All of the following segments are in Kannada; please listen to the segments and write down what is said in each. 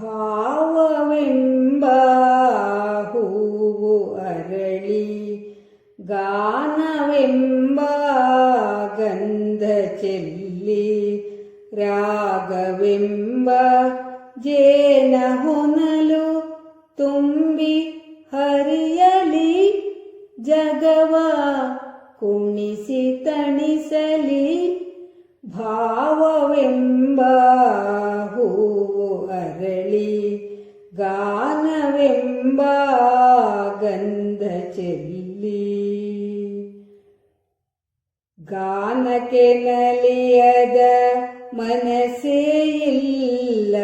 ಭಾವವೆಂಬ ಹೂವು ಅರಳಿ ಗಾನವೆಂಬ ಗಂಧ ಚೆಲ್ಲಿ ರಾಗವೆಂಬ ಜೇನ ಹೊನಲು ತುಂಬಿ ಹರಿಯಲಿ ಜಗವ ಕುಣಿಸಿ ತಣಿಸಲಿ. ಭಾವವೆಂಬ ಹೂವು ಅರಳಿ ಗಾನವೆಂಬ ಗಂಧ ಚೆಲ್ಲಿ ಗಾನಕ್ಕೆ ನಲಿಯದ ಮನಸ್ಸೇ ಇಲ್ಲ,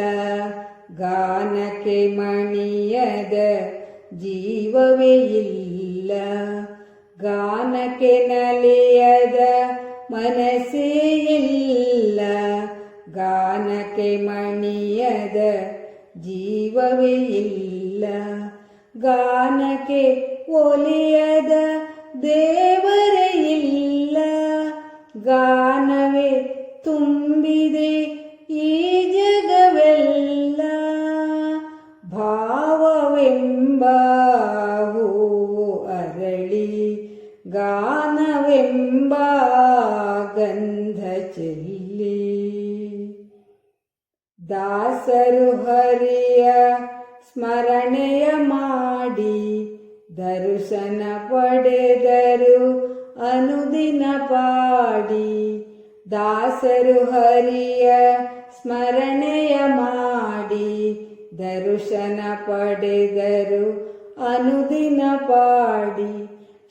ಗಾನಕ್ಕೆ ಮಣಿಯದ ಜೀವವೇ ಇಲ್ಲ. ಗಾನಕ್ಕೆ ನಲಿಯದ ಮನಸ್ಸೇ ಇಲ್ಲ, ಗಾನಕ್ಕೆ ಮಣಿಯದ ಜೀವವೇ ಇಲ್ಲ. ಗಾನಕ್ಕೆ ಒಲಿಯದ ದೇವರೇ ಇಲ್ಲ, ಗಾನವೇ ತುಂಬಿದೆ ಈ ಜಗವೆಲ್ಲ. ಭಾವವೆಂಬ ಹೂವು ಅರಳಿ ಗಾನವೆಂಬ ಗಂಧ ಚೆಲ್ಲಿ ದಾಸರು ಹರಿಯ ಸ್ಮರಣೆಯ ಮಾಡಿ ದರ್ಶನ ಪಡೆದರು ಅನುದಿನ ಪಾಡಿ. ದಾಸರು ಹರಿಯ ಸ್ಮರಣೆಯ ಮಾಡಿ ದರ್ಶನ ಪಡೆದರು ಅನುದಿನ ಪಾಡಿ.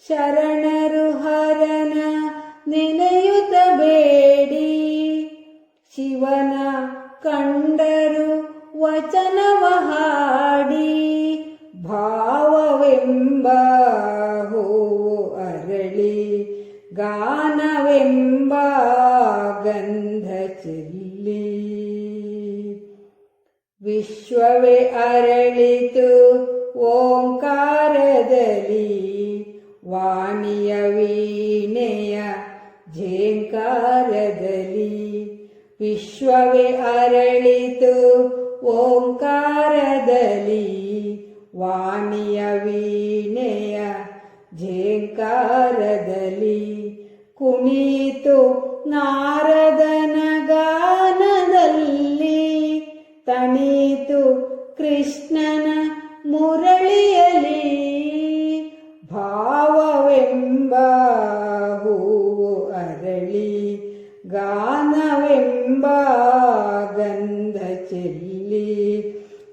ಶರಣರು ಹರನ ನೆನೆಯುತ್ತ ಬೇಡಿ, ಶಿವನ ಕಂಡರು ವಚನವ ಹಾಡಿ. ಭಾವವೆಂಬ ಹೂವು ಅರಳಿ ಗಾನವೆಂಬ ಗಂಧ ಚೆಲ್ಲಿ ವಿಶ್ವವೇ ಅರಳಿತು ಓಂಕಾರದಲ್ಲಿ, ವಾಣಿಯ ವೀಣೆಯ ಝೇಂಕಾರದಲ್ಲಿ. ವಿಶ್ವವೇ ಅರಳಿತು ಓಂಕಾರದಲ್ಲಿ, ವಾಣಿಯ ವೀಣೆಯ ಝೇಂಕಾರದಲ್ಲಿ. ಕುಣಿತು ನಾರದನ ಗಾನದಲ್ಲಿ, ತಣಿತು ಕೃಷ್ಣನ ಮುರಳಿಯಲಿ. ಭಾವವೆಂಬ ಹೂವು ಅರಳಿ ಗಾನವೆಂಬ ಗಂಧ ಚೆಲ್ಲಿ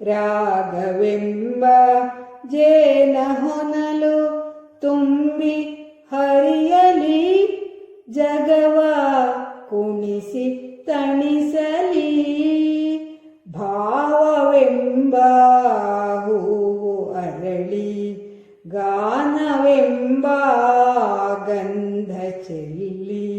ರಾಗವೆಂಬ ಜೇನ ಹೊನಲು ತುಂಬಿ ಹರಿಯಲಿ ಜಗವ ಕುಣಿಸಿ ತಣಿಸಲಿ. ಭಾವವೆಂಬ ಹೂವು ಅರಳಿ ಗಾನವೆಂಬ ಗಂಧ ಚೆಲ್ಲಿ